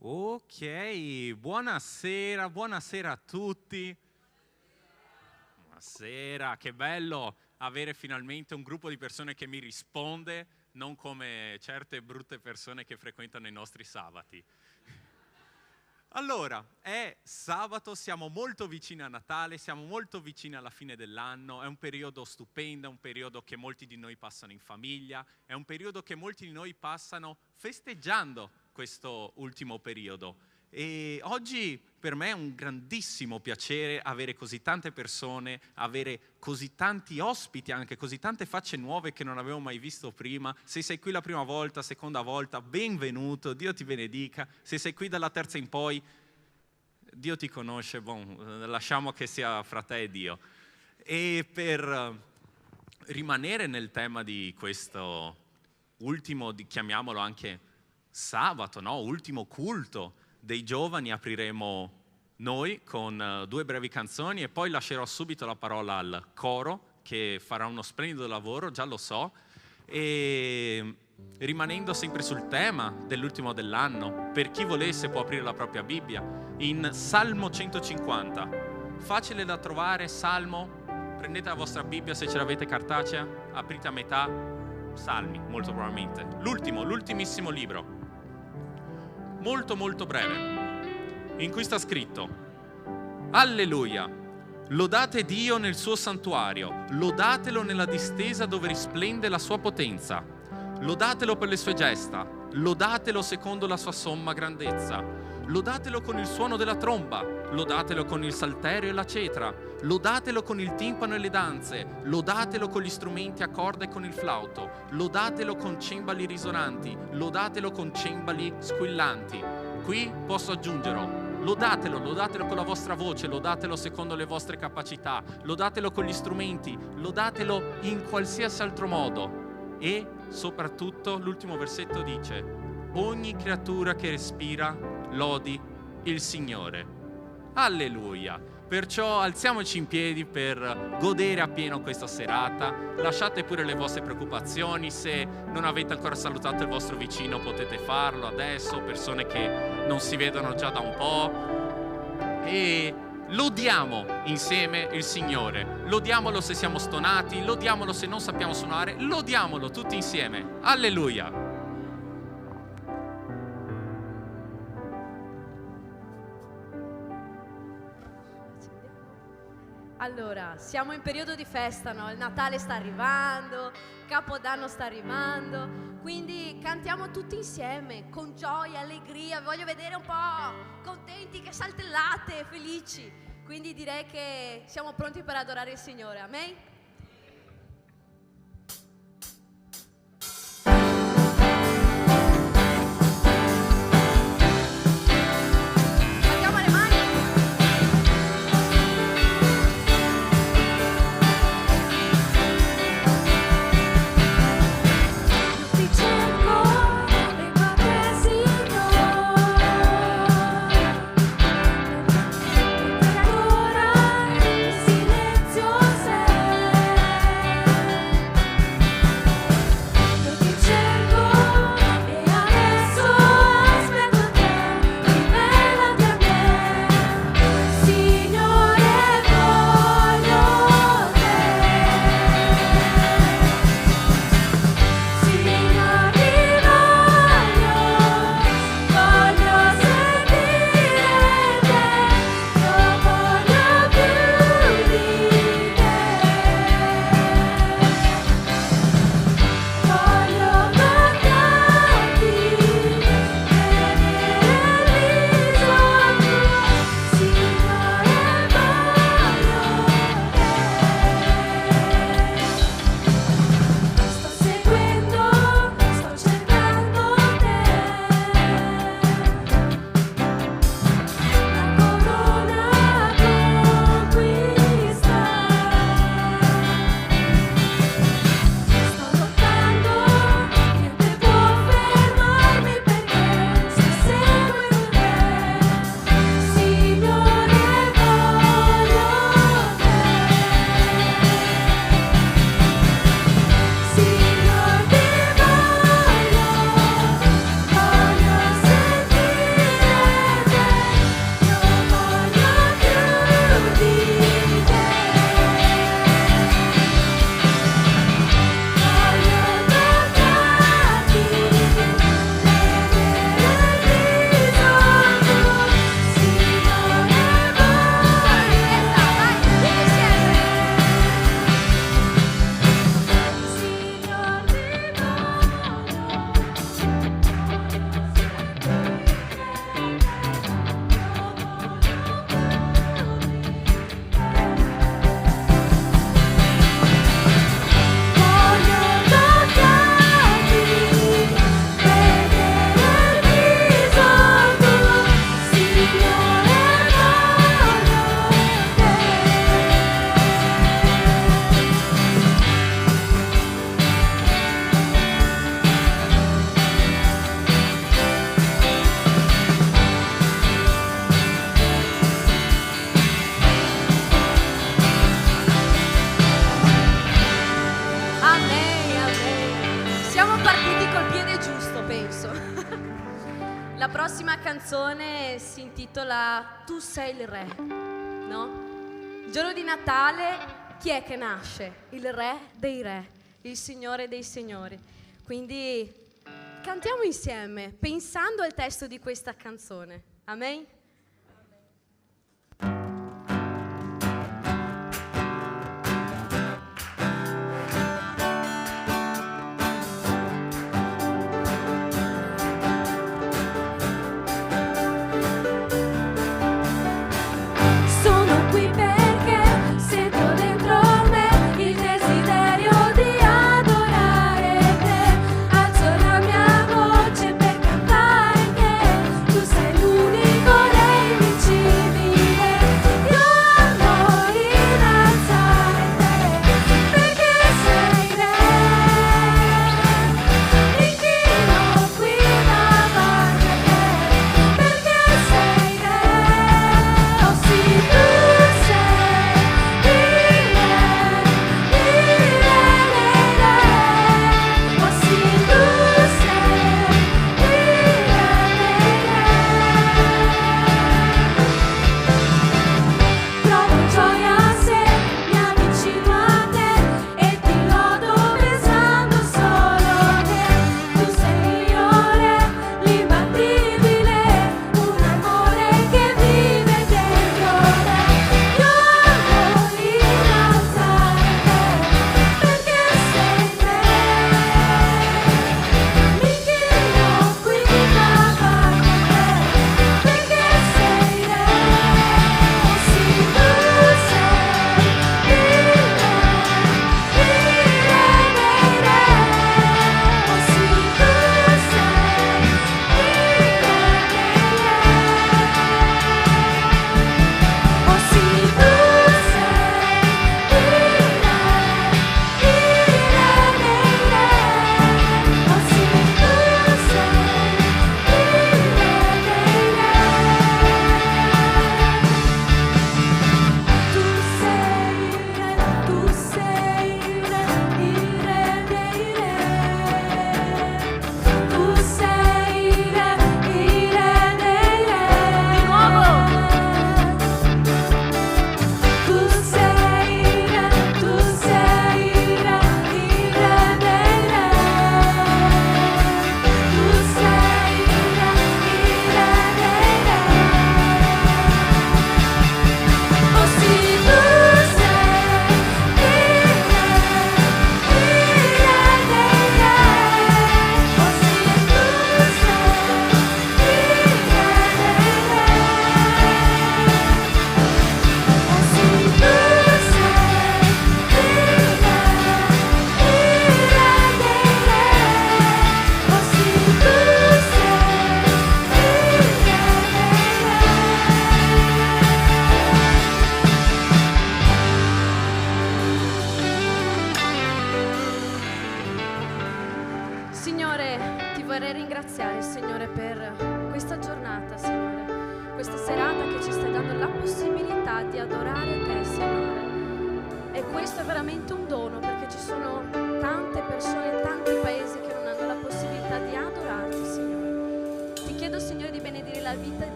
Ok, buonasera a tutti. Buonasera, che bello avere finalmente un gruppo di persone che mi risponde, non come certe brutte persone che frequentano i nostri sabati. Allora, è sabato, siamo molto vicini a Natale, siamo molto vicini alla fine dell'anno, è un periodo stupendo, è un periodo che molti di noi passano in famiglia, è un periodo che molti di noi passano festeggiando questo ultimo periodo. E oggi per me è un grandissimo piacere avere così tante persone, avere così tanti ospiti, anche così tante facce nuove che non avevo mai visto prima. Se sei qui la prima volta, seconda volta, benvenuto, Dio ti benedica. Se sei qui dalla terza in poi, Dio ti conosce, lasciamo che sia fra te e Dio. E per rimanere nel tema di questo ultimo, chiamiamolo anche sabato, no? Ultimo culto dei giovani, apriremo noi con due brevi canzoni e poi lascerò subito la parola al coro che farà uno splendido lavoro, già lo so, e rimanendo sempre sul tema dell'ultimo dell'anno, per chi volesse può aprire la propria Bibbia in Salmo 150, facile da trovare, Salmo, prendete la vostra Bibbia se ce l'avete cartacea, aprite a metà, Salmi molto probabilmente, l'ultimissimo libro, molto breve, in cui sta scritto: Alleluia, lodate Dio nel suo santuario, lodatelo nella distesa dove risplende la sua potenza, lodatelo per le sue gesta, lodatelo secondo la sua somma grandezza, lodatelo con il suono della tromba, lodatelo con il salterio e la cetra, lodatelo con il timpano e le danze, lodatelo con gli strumenti a corda e con il flauto, lodatelo con cembali risonanti, lodatelo con cembali squillanti. Qui posso aggiungerlo: lodatelo con la vostra voce, lodatelo secondo le vostre capacità, lodatelo con gli strumenti, lodatelo in qualsiasi altro modo. E soprattutto l'ultimo versetto dice: ogni creatura che respira lodi il Signore. Alleluia! Perciò alziamoci in piedi per godere appieno questa serata. Lasciate pure le vostre preoccupazioni, se non avete ancora salutato il vostro vicino potete farlo adesso, persone che non si vedono già da un po'. E lodiamo insieme il Signore, lodiamolo se siamo stonati, lodiamolo se non sappiamo suonare, lodiamolo tutti insieme. Alleluia! Allora, siamo in periodo di festa, no? Il Natale sta arrivando, Capodanno sta arrivando, quindi cantiamo tutti insieme, con gioia, allegria. Voglio vedere un po' contenti, che saltellate, felici. Quindi direi che siamo pronti per adorare il Signore, amen? Silenzio sei col piede giusto, penso. La prossima canzone si intitola Tu sei il re, no? Il giorno di Natale, chi è che nasce? Il re dei re, il Signore dei signori. Quindi cantiamo insieme, pensando al testo di questa canzone. Amen?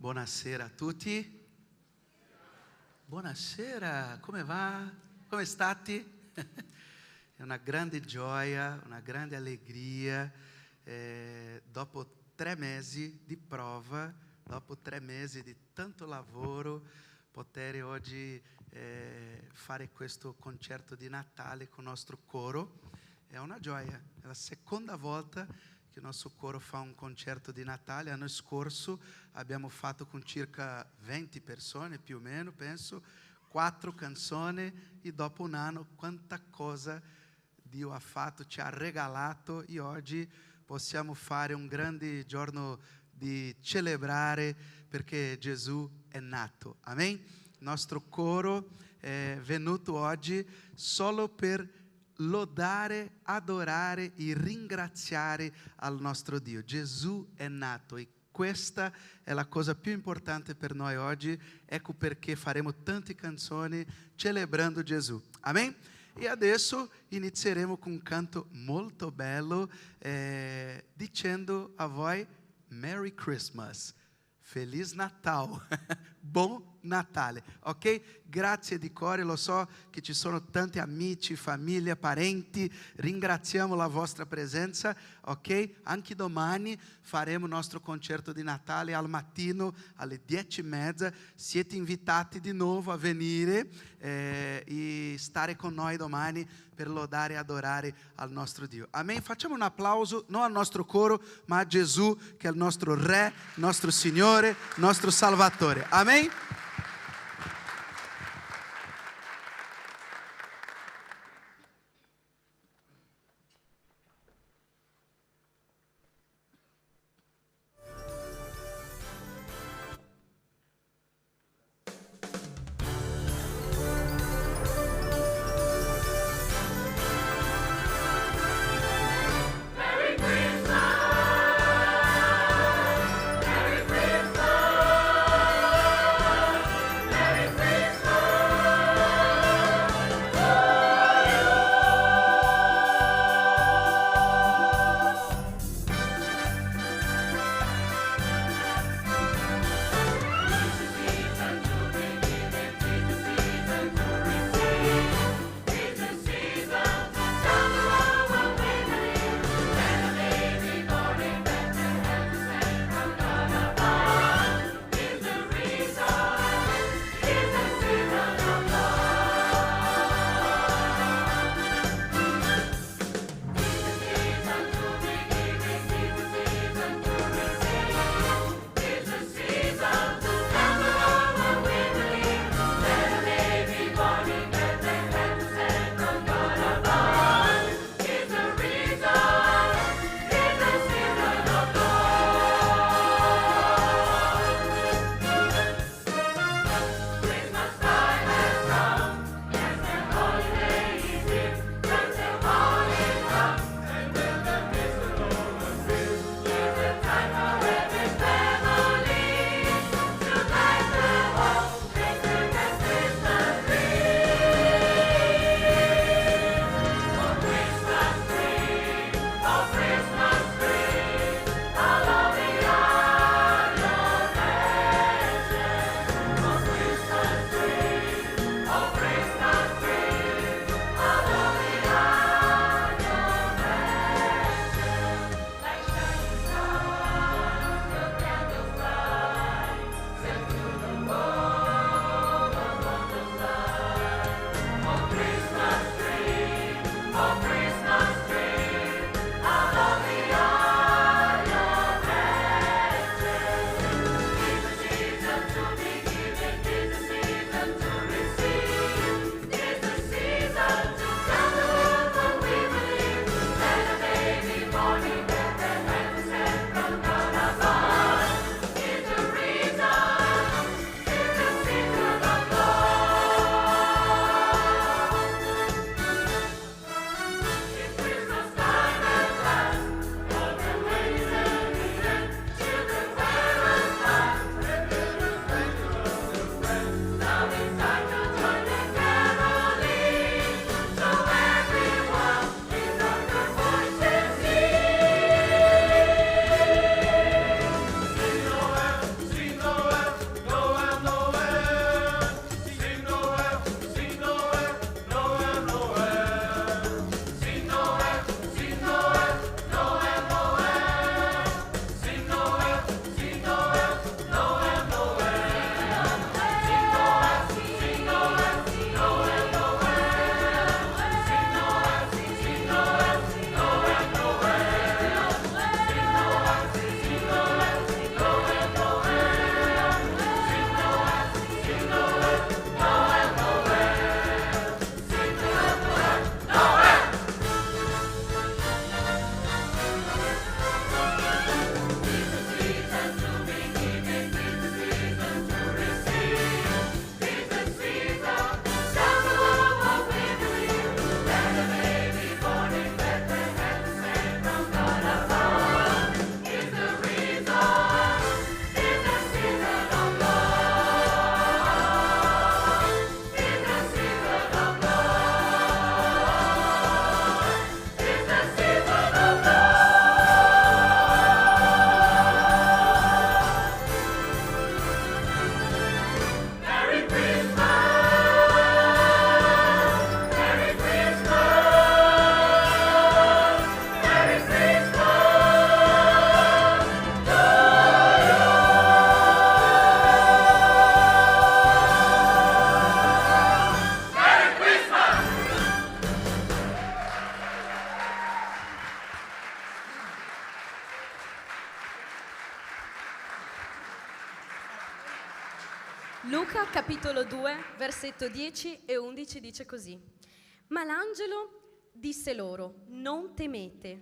Buonasera a tutti. Buonasera, come va? Come state? È una grande gioia, una grande allegria. Dopo 3 mesi di prova, dopo 3 mesi di tanto lavoro, poter oggi fare questo concerto di Natale con il nostro coro. È una gioia, è la seconda volta che il nostro coro fa un concerto di Natale. L'anno scorso abbiamo fatto con circa 20 persone, più o meno, penso, 4 canzoni, e dopo un anno quanta cosa Dio ha fatto, ci ha regalato, e oggi possiamo fare un grande giorno di celebrare perché Gesù è nato. Amen? Il nostro coro è venuto oggi solo per lodare, adorare e ringraziare al nostro Dio. Gesù è nato e questa è la cosa più importante per noi oggi. Ecco perché faremo tante canzoni celebrando Gesù. Amen? E adesso inizieremo con un canto molto bello dicendo a voi Merry Christmas, Feliz Natal, Buon Natale, ok? Grazie di cuore, lo so che ci sono tanti amici, famiglia, parenti, ringraziamo la vostra presenza, ok? Anche domani faremo il nostro concerto di Natale al mattino alle 10:30, siete invitati di nuovo a venire e stare con noi domani per lodare e adorare al nostro Dio. Amen? Facciamo un applauso non al nostro coro, ma a Gesù che è il nostro Re, nostro Signore, nostro Salvatore. Amen? Merry Christmas! Luca capitolo 2, versetto 10 e 11 dice così: ma l'angelo disse loro: non temete,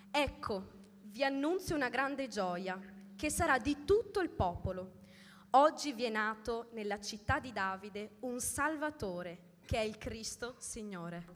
ecco, vi annunzio una grande gioia che sarà di tutto il popolo. Oggi vi è nato nella città di Davide un Salvatore, che è il Cristo Signore.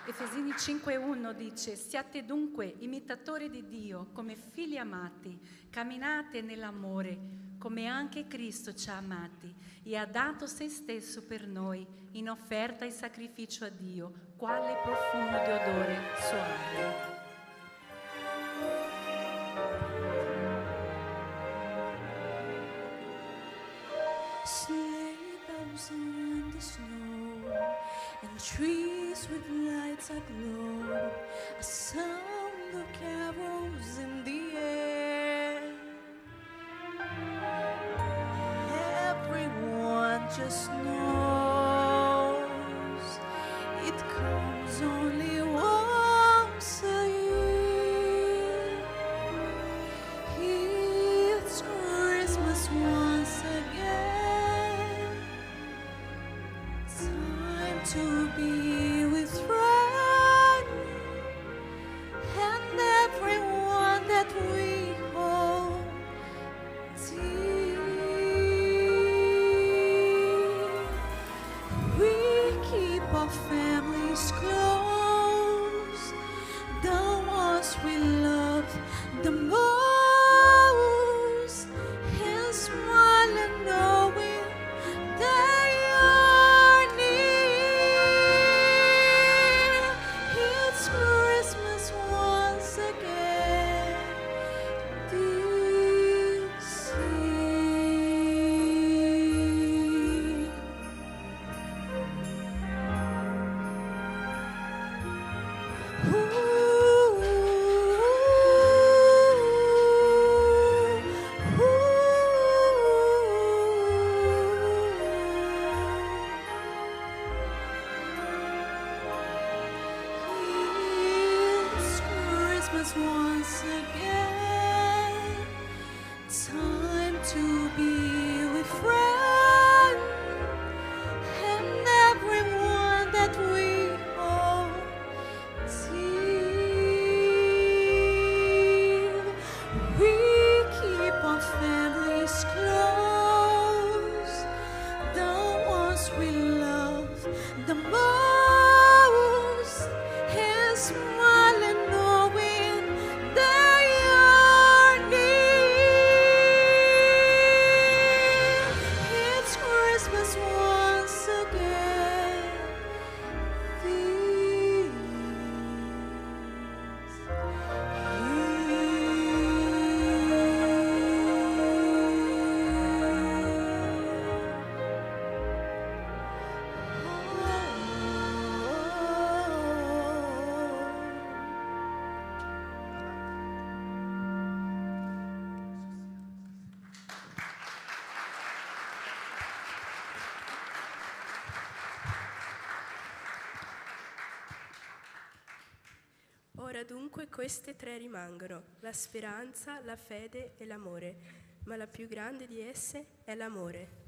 Efesini 5:1 dice: siate dunque imitatori di Dio come figli amati, camminate nell'amore come anche Cristo ci ha amati e ha dato se stesso per noi in offerta e sacrificio a Dio, quale profumo di odore soave. Sleigh bells in the snow and trees with lights aglow, a sound of carols in the air. Everyone just knows it comes only once a year. It's Christmas once again. Time to be with friends and everyone that we hold dear. We keep our families close, the ones we love the most. Ora dunque queste tre rimangono, la speranza, la fede e l'amore, ma la più grande di esse è l'amore.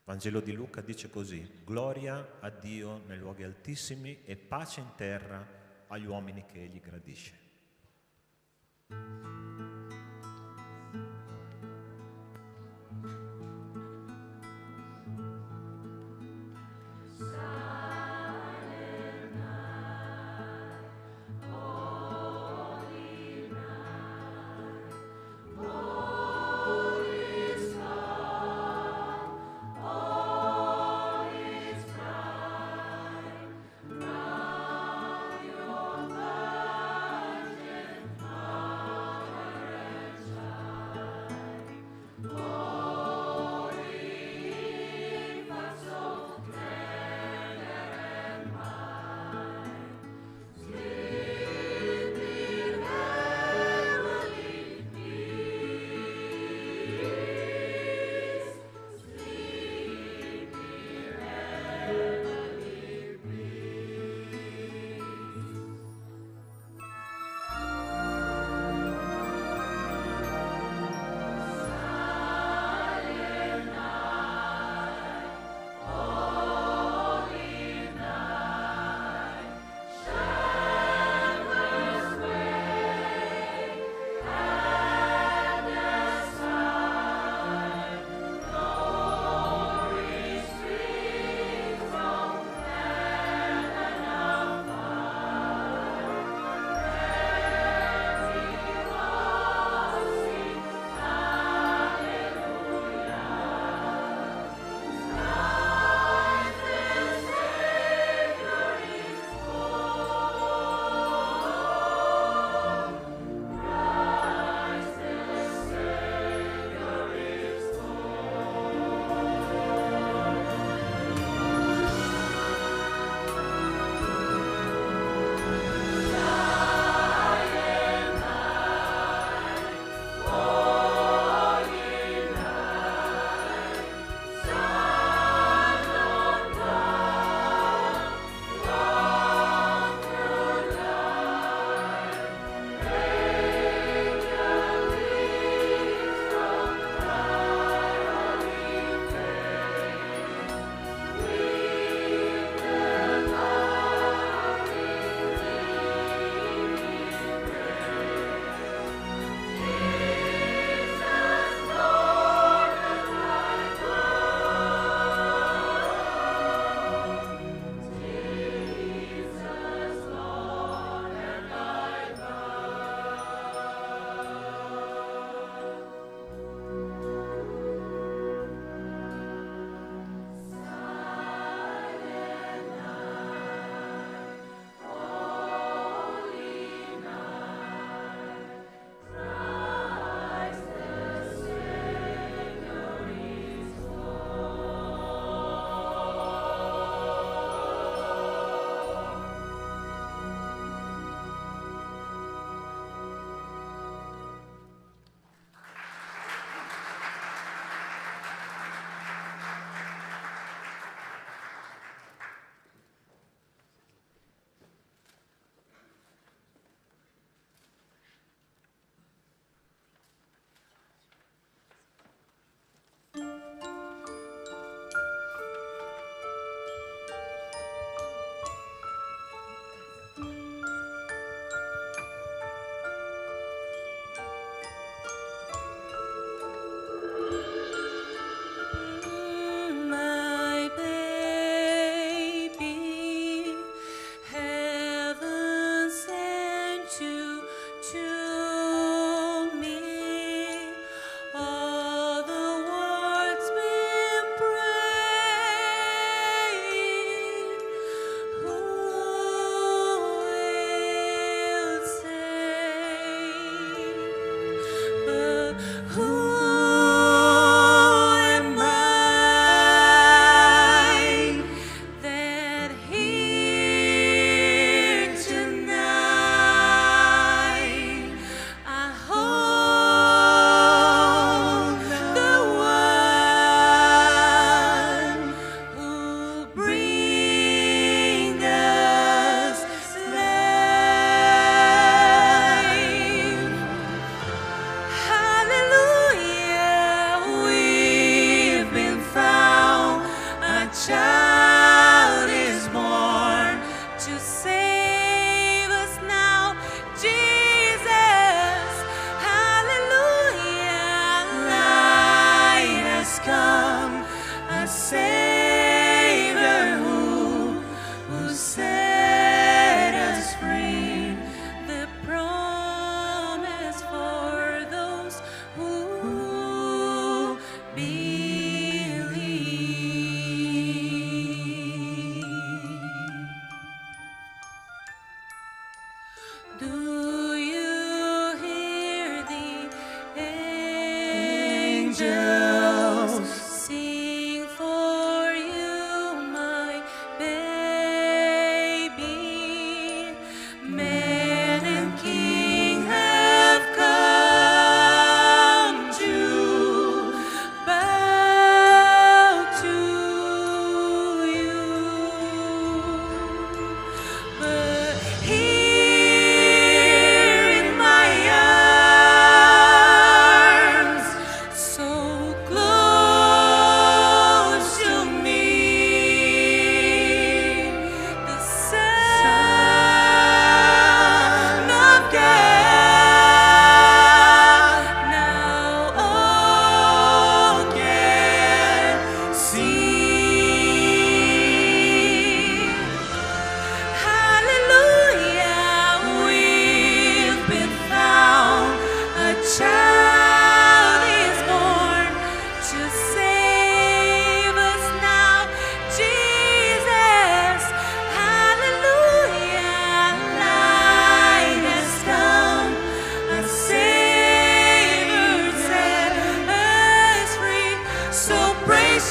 Vangelo di Luca dice così: gloria a Dio nei luoghi altissimi e pace in terra agli uomini che egli gradisce.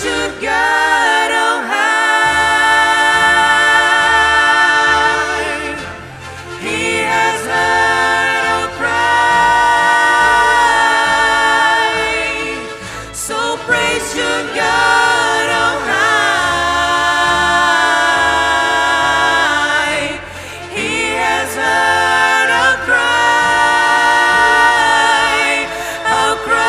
to God on high. He has heard our cry. So praise to God on high. He has heard our cry, our cry.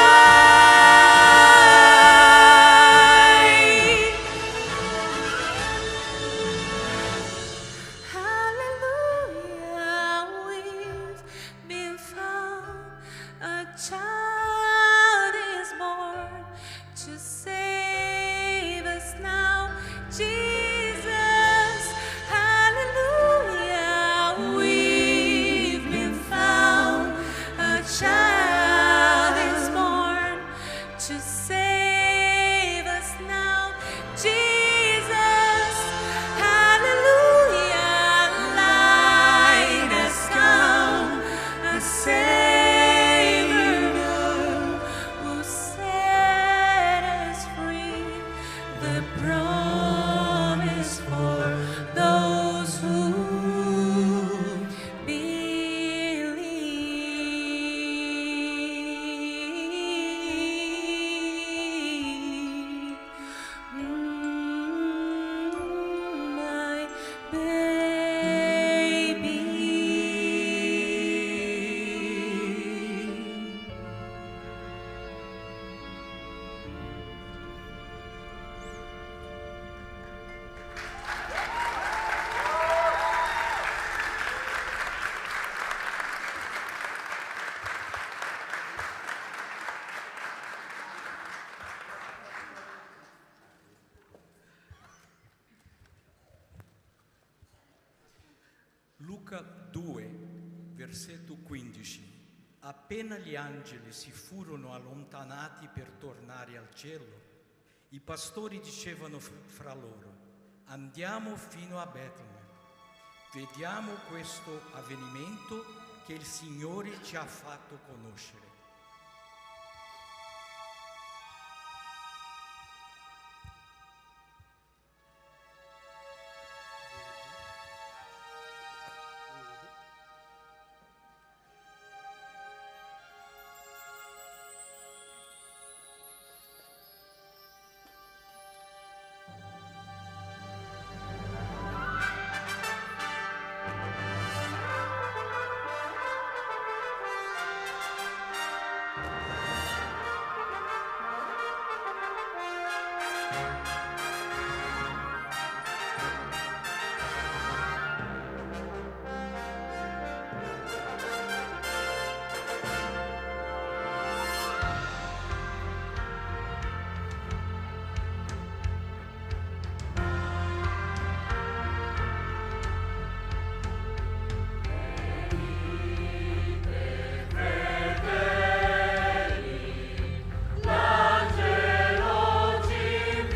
Hallelujah, we've been found. A child is born to save us now. Jesus, hallelujah, we've been found. A child is born to save us now. Jesus, hallelujah, light has come, a Savior new who set us free. The promise for those who believe. My baby. Luca 2, versetto 15. Appena gli angeli si furono allontanati per tornare al cielo, i pastori dicevano fra loro: andiamo fino a Betlemme, vediamo questo avvenimento che il Signore ci ha fatto conoscere. L'angelo ci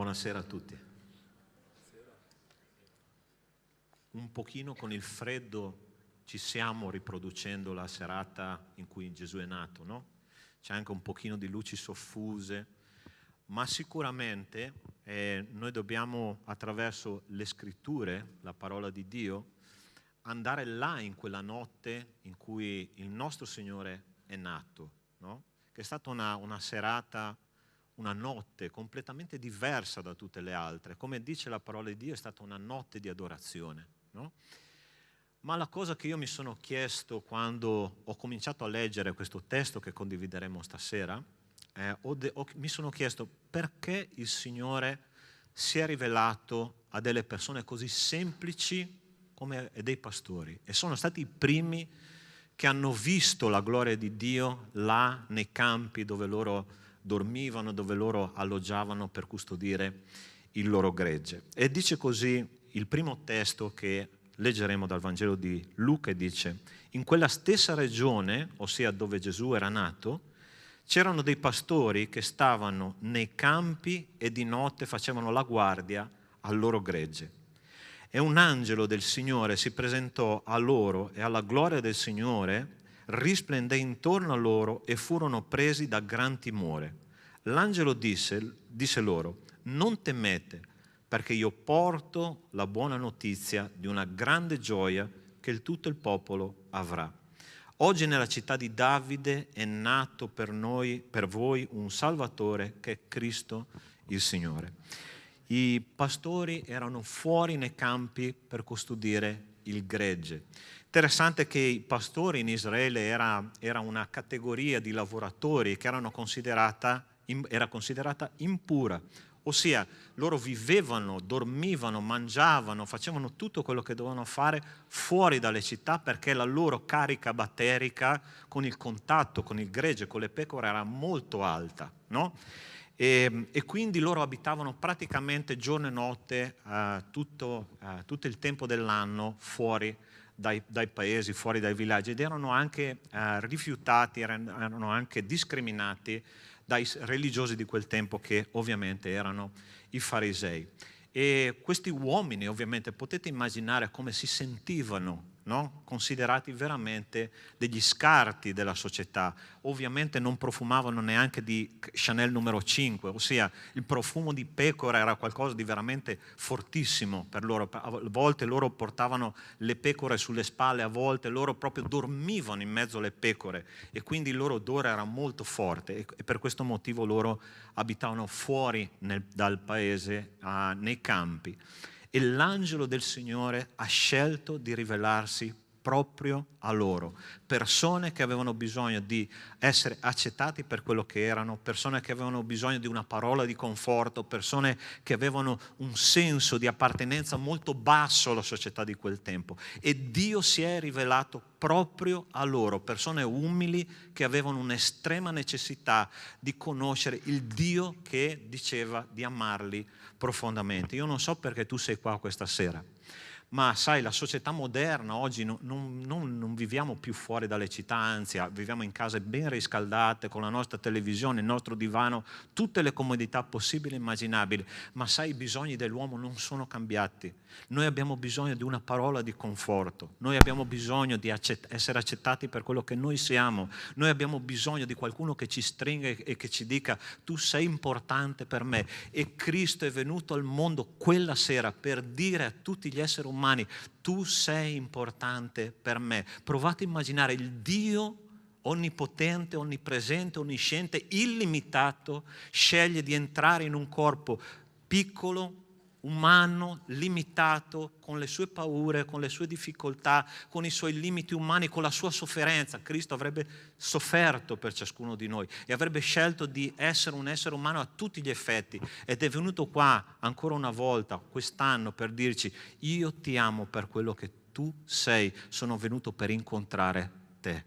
Buonasera a tutti. Un pochino con il freddo ci stiamo riproducendo la serata in cui Gesù è nato, no? C'è anche un pochino di luci soffuse, ma sicuramente noi dobbiamo, attraverso le scritture, la parola di Dio, andare là in quella notte in cui il nostro Signore è nato, no? Che è stata una serata, una notte completamente diversa da tutte le altre. Come dice la parola di Dio, è stata una notte di adorazione, no? Ma la cosa che io mi sono chiesto quando ho cominciato a leggere questo testo che condivideremo stasera, mi sono chiesto perché il Signore si è rivelato a delle persone così semplici come dei pastori, e sono stati i primi che hanno visto la gloria di Dio là nei campi dove loro dormivano, dove loro alloggiavano per custodire il loro gregge. E dice così il primo testo che leggeremo dal Vangelo di Luca, e dice: in quella stessa regione, ossia dove Gesù era nato, c'erano dei pastori che stavano nei campi e di notte facevano la guardia al loro gregge. E un angelo del Signore si presentò a loro, e alla gloria del Signore risplendé intorno a loro, e furono presi da gran timore. L'angelo disse loro: non temete, perché io porto la buona notizia di una grande gioia che tutto il popolo avrà. Oggi nella città di Davide è nato per voi un Salvatore, che è Cristo il Signore. I pastori erano fuori nei campi per custodire il gregge. Interessante che i pastori in Israele era una categoria di lavoratori che era considerata impura, ossia loro vivevano, dormivano, mangiavano, facevano tutto quello che dovevano fare fuori dalle città, perché la loro carica batterica con il contatto con il gregge, con le pecore, era molto alta, no? E quindi loro abitavano praticamente giorno e notte tutto il tempo dell'anno fuori dai paesi, fuori dai villaggi, ed erano anche rifiutati, erano anche discriminati dai religiosi di quel tempo, che ovviamente erano i farisei. E questi uomini, ovviamente, potete immaginare come si sentivano, no? Considerati veramente degli scarti della società. Ovviamente non profumavano neanche di Chanel numero 5, ossia il profumo di pecora era qualcosa di veramente fortissimo per loro. A volte loro portavano le pecore sulle spalle, a volte loro proprio dormivano in mezzo alle pecore, e quindi il loro odore era molto forte, e per questo motivo loro abitavano fuori dal paese, nei campi. E l'angelo del Signore ha scelto di rivelarsi proprio a loro, persone che avevano bisogno di essere accettati per quello che erano, persone che avevano bisogno di una parola di conforto, persone che avevano un senso di appartenenza molto basso alla società di quel tempo, e Dio si è rivelato proprio a loro, persone umili che avevano un'estrema necessità di conoscere il Dio che diceva di amarli profondamente. Io non so perché tu sei qua questa sera, ma sai, la società moderna oggi non viviamo più fuori dalle città, anzi viviamo in case ben riscaldate, con la nostra televisione, il nostro divano, tutte le comodità possibili e immaginabili, ma sai, i bisogni dell'uomo non sono cambiati. Noi abbiamo bisogno di una parola di conforto, noi abbiamo bisogno di essere accettati per quello che noi siamo, noi abbiamo bisogno di qualcuno che ci stringa e che ci dica: tu sei importante per me. E Cristo è venuto al mondo quella sera per dire a tutti gli esseri umani: tu sei importante per me. Provate a immaginare il Dio onnipotente, onnipresente, onnisciente, illimitato, sceglie di entrare in un corpo piccolo, umano, limitato, con le sue paure, con le sue difficoltà, con i suoi limiti umani, con la sua sofferenza. Cristo avrebbe sofferto per ciascuno di noi e avrebbe scelto di essere un essere umano a tutti gli effetti, ed è venuto qua ancora una volta quest'anno per dirci: io ti amo per quello che tu sei, sono venuto per incontrare te.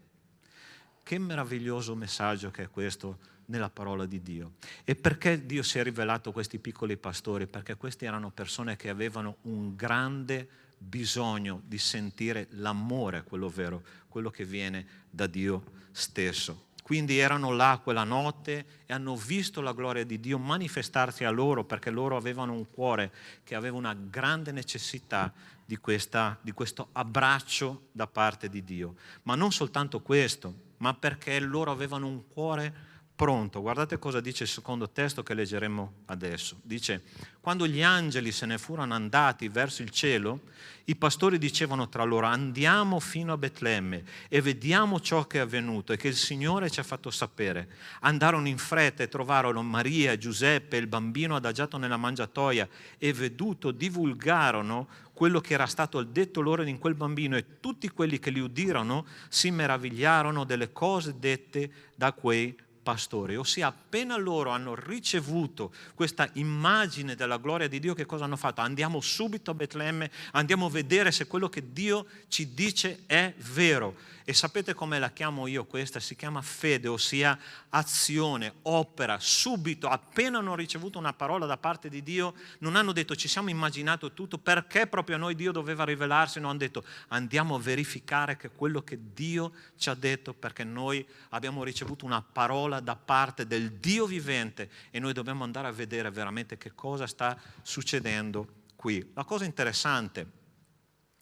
Che meraviglioso messaggio che è questo nella parola di Dio. E perché Dio si è rivelato a questi piccoli pastori? Perché questi erano persone che avevano un grande bisogno di sentire l'amore, quello vero, quello che viene da Dio stesso. Quindi erano là quella notte e hanno visto la gloria di Dio manifestarsi a loro, perché loro avevano un cuore che aveva una grande necessità di questo abbraccio da parte di Dio. Ma non soltanto questo, ma perché loro avevano un cuore pronto. Guardate cosa dice il secondo testo che leggeremo adesso. Dice: quando gli angeli se ne furono andati verso il cielo, i pastori dicevano tra loro: andiamo fino a Betlemme e vediamo ciò che è avvenuto e che il Signore ci ha fatto sapere. Andarono in fretta e trovarono Maria e Giuseppe, il bambino adagiato nella mangiatoia, e veduto divulgarono quello che era stato detto loro in quel bambino, e tutti quelli che li udirono si meravigliarono delle cose dette da quei pastori. Ossia, appena loro hanno ricevuto questa immagine della gloria di Dio, che cosa hanno fatto? Andiamo subito a Betlemme, andiamo a vedere se quello che Dio ci dice è vero. E sapete come la chiamo io questa? Si chiama fede, ossia azione, opera, subito. Appena hanno ricevuto una parola da parte di Dio, non hanno detto ci siamo immaginato tutto, perché proprio a noi Dio doveva rivelarsi, non hanno detto andiamo a verificare che quello che Dio ci ha detto, perché noi abbiamo ricevuto una parola da parte del Dio vivente e noi dobbiamo andare a vedere veramente che cosa sta succedendo qui. La cosa interessante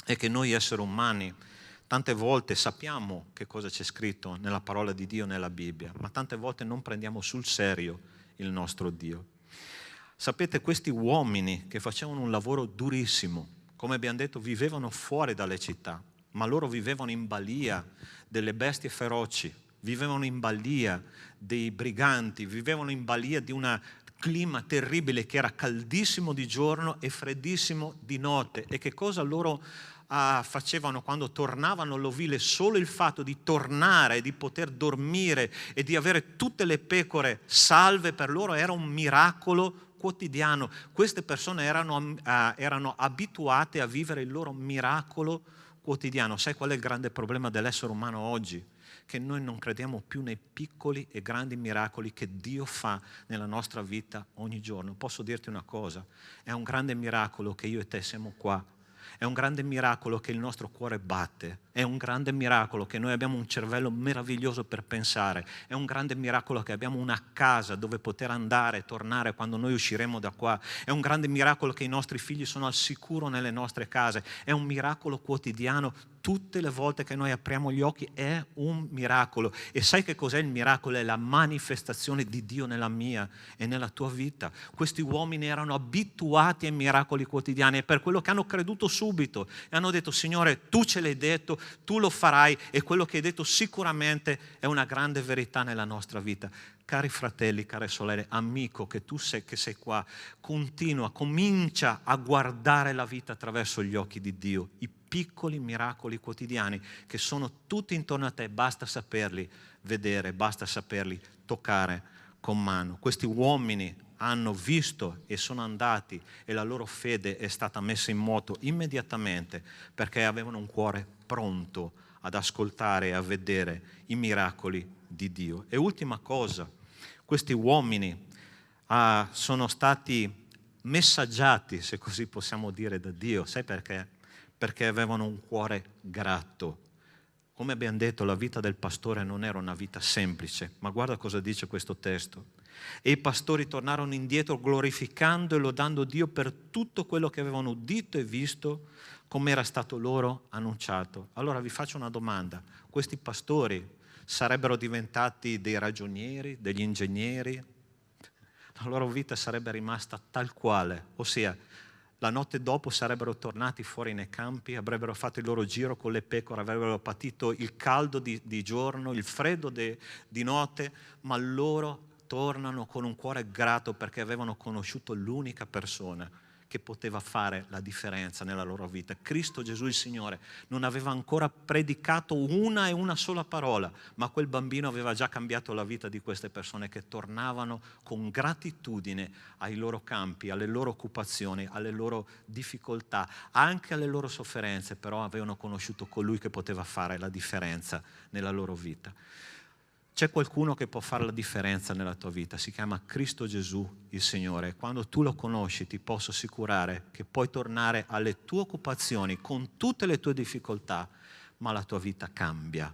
è che noi esseri umani tante volte sappiamo che cosa c'è scritto nella parola di Dio, nella Bibbia, ma tante volte non prendiamo sul serio il nostro Dio. Sapete, questi uomini che facevano un lavoro durissimo, come abbiamo detto, vivevano fuori dalle città, ma loro vivevano in balia delle bestie feroci, vivevano in balia dei briganti, vivevano in balia di un clima terribile che era caldissimo di giorno e freddissimo di notte. E che cosa loro facevano quando tornavano all'ovile? Solo il fatto di tornare, di poter dormire e di avere tutte le pecore salve, per loro era un miracolo quotidiano. Queste persone erano abituate a vivere il loro miracolo quotidiano. Sai qual è il grande problema dell'essere umano oggi? Che noi non crediamo più nei piccoli e grandi miracoli che Dio fa nella nostra vita ogni giorno. Posso dirti una cosa: è un grande miracolo che io e te siamo qua. È un grande miracolo che il nostro cuore batte, è un grande miracolo che noi abbiamo un cervello meraviglioso per pensare, è un grande miracolo che abbiamo una casa dove poter andare e tornare quando noi usciremo da qua, è un grande miracolo che i nostri figli sono al sicuro nelle nostre case, è un miracolo quotidiano. Tutte le volte che noi apriamo gli occhi è un miracolo. E sai che cos'è il miracolo? È la manifestazione di Dio nella mia e nella tua vita. Questi uomini erano abituati ai miracoli quotidiani e per quello che hanno creduto subito e hanno detto: Signore, tu ce l'hai detto, tu lo farai, e quello che hai detto sicuramente è una grande verità nella nostra vita. Cari fratelli, care sorelle, amico che sei qua, comincia a guardare la vita attraverso gli occhi di Dio, i piccoli miracoli quotidiani che sono tutti intorno a te, basta saperli vedere, basta saperli toccare con mano. Questi uomini hanno visto e sono andati e la loro fede è stata messa in moto immediatamente perché avevano un cuore pronto ad ascoltare e a vedere i miracoli di Dio. E ultima cosa, questi uomini sono stati messaggiati, se così possiamo dire, da Dio. Sai perché? Perché avevano un cuore grato. Come abbiamo detto, la vita del pastore non era una vita semplice, ma guarda cosa dice questo testo. E i pastori tornarono indietro glorificando e lodando Dio per tutto quello che avevano udito e visto, come era stato loro annunciato. Allora vi faccio una domanda: questi pastori sarebbero diventati dei ragionieri, degli ingegneri? La loro vita sarebbe rimasta tal quale, ossia la notte dopo sarebbero tornati fuori nei campi, avrebbero fatto il loro giro con le pecore, avrebbero patito il caldo di giorno, il freddo di notte, ma loro tornano con un cuore grato perché avevano conosciuto l'unica persona che poteva fare la differenza nella loro vita. Cristo Gesù il Signore non aveva ancora predicato una sola parola, ma quel bambino aveva già cambiato la vita di queste persone che tornavano con gratitudine ai loro campi, alle loro occupazioni, alle loro difficoltà, anche alle loro sofferenze, però avevano conosciuto colui che poteva fare la differenza nella loro vita. C'è qualcuno che può fare la differenza nella tua vita, si chiama Cristo Gesù il Signore. Quando tu lo conosci ti posso assicurare che puoi tornare alle tue occupazioni con tutte le tue difficoltà, ma la tua vita cambia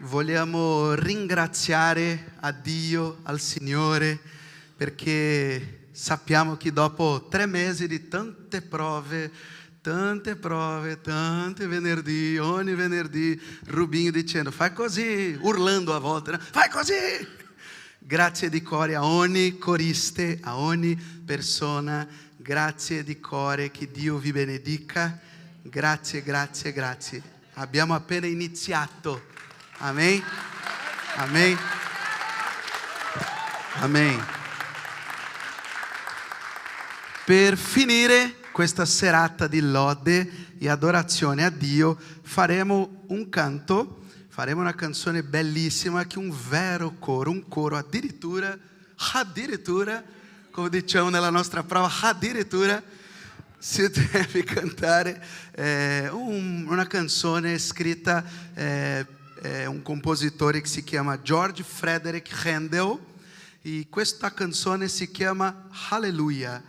vogliamo ringraziare a Dio, al Signore, perché sappiamo che dopo 3 mesi di tante prove, tante venerdì, ogni venerdì, Rubinho dicendo fai così, urlando a volte, no? Fai così! Grazie di cuore a ogni coriste, a ogni persona, grazie di cuore, che Dio vi benedica, grazie. Abbiamo appena iniziato, amen. Per finire questa serata di lode e adorazione a Dio faremo un canto, faremo una canzone bellissima che è un vero coro, un coro addirittura, come diciamo nella nostra prova, addirittura si deve cantare una canzone scritta un compositore che si chiama George Frederick Handel, e questa canzone si chiama Alleluia.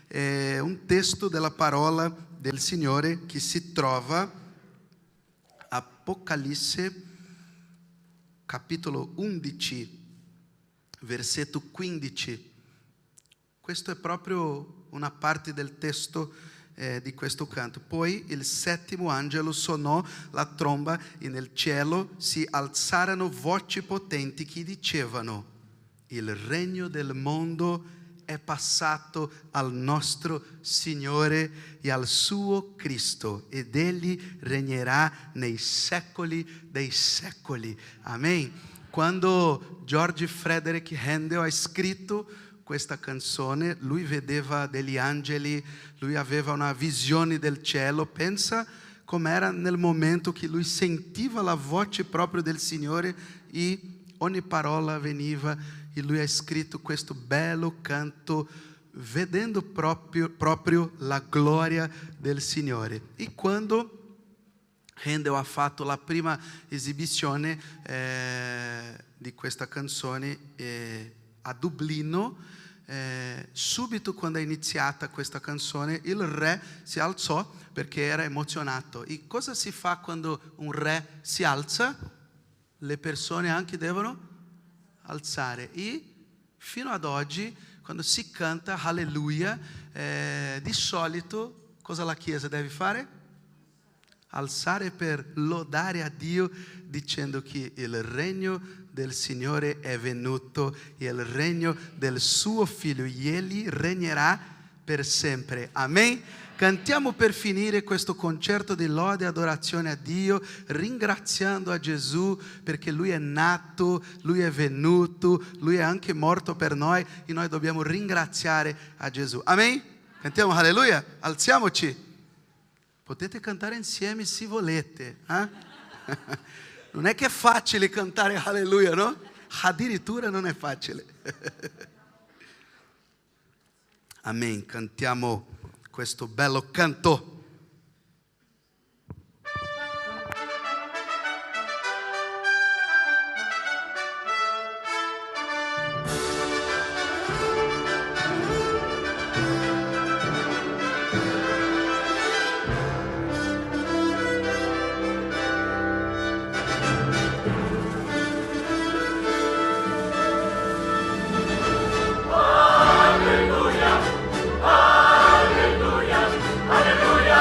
È un testo della parola del Signore che si trova Apocalisse capitolo 11 versetto 15. Questo è proprio una parte del testo di questo canto. Poi il 7° angelo suonò la tromba e nel cielo si alzarono voci potenti che dicevano: il regno del mondo è passato al nostro Signore e al suo Cristo, ed egli regnerà nei secoli dei secoli. Amen. Quando George Frederick Handel ha scritto questa canzone, lui vedeva degli angeli, lui aveva una visione del cielo. Pensa com'era nel momento che lui sentiva la voce proprio del Signore e ogni parola veniva, e lui ha scritto questo bello canto vedendo proprio la gloria del Signore. E quando Handel ha fatto la prima esibizione di questa canzone a Dublino, subito quando è iniziata questa canzone il re si alzò perché era emozionato. E cosa si fa quando un re si alza? Le persone anche devono alzare. E fino ad oggi quando si canta Alleluia, di solito cosa la Chiesa deve fare? Alzare per lodare a Dio, dicendo che il regno del Signore è venuto e il regno del suo Figlio, e egli regnerà per sempre. Amen. Cantiamo per finire questo concerto di lode e adorazione a Dio, ringraziando a Gesù perché Lui è nato, Lui è venuto, Lui è anche morto per noi e noi dobbiamo ringraziare a Gesù. Amen? Cantiamo Alleluia? Alziamoci. Potete cantare insieme se volete. Non è che è facile cantare Alleluia, no? Addirittura non è facile. Amen. Cantiamo questo bello canto. Alleluia, alleluia, alleluia.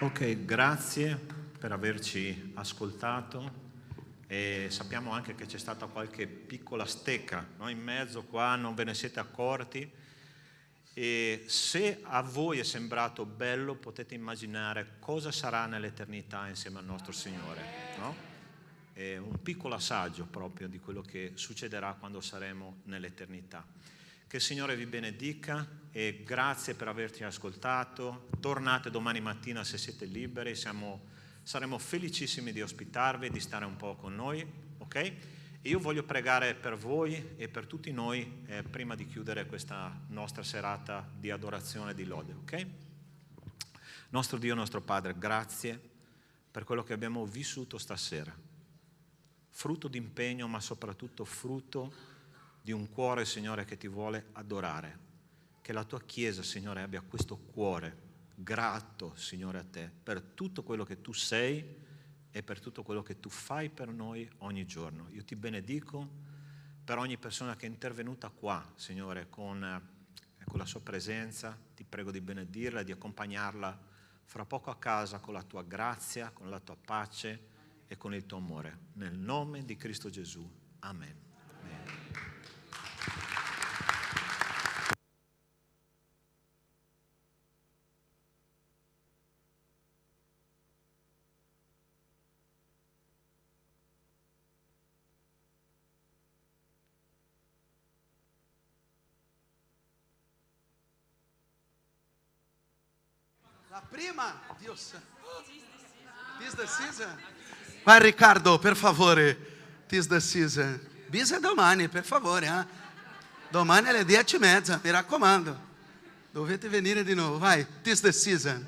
Ok, grazie per averci ascoltato e sappiamo anche che c'è stata qualche piccola stecca, no? In mezzo qua, non ve ne siete accorti, e se a voi è sembrato bello potete immaginare cosa sarà nell'eternità insieme al nostro Signore, no? È un piccolo assaggio proprio di quello che succederà quando saremo nell'eternità. Che il Signore vi benedica e grazie per averci ascoltato. Tornate domani mattina se siete liberi, saremo felicissimi di ospitarvi e di stare un po' con noi, ok? E io voglio pregare per voi e per tutti noi prima di chiudere questa nostra serata di adorazione e di lode, ok? Nostro Dio, nostro Padre, grazie per quello che abbiamo vissuto stasera. Frutto di impegno, ma soprattutto frutto di un cuore, Signore, che ti vuole adorare. Che la tua Chiesa, Signore, abbia questo cuore grato, Signore, a te, per tutto quello che tu sei e per tutto quello che tu fai per noi ogni giorno. Io ti benedico per ogni persona che è intervenuta qua, Signore, con la sua presenza. Ti prego di benedirla e di accompagnarla fra poco a casa con la tua grazia, con la tua pace e con il tuo amore. Nel nome di Cristo Gesù. Amen. La prima, Dios. Tis the season. Vai Riccardo, per favore. Tis the season. Bis è domani, per favore. Domani alle 10:30, mi raccomando. Dovete venire di nuovo. Vai, tis the season.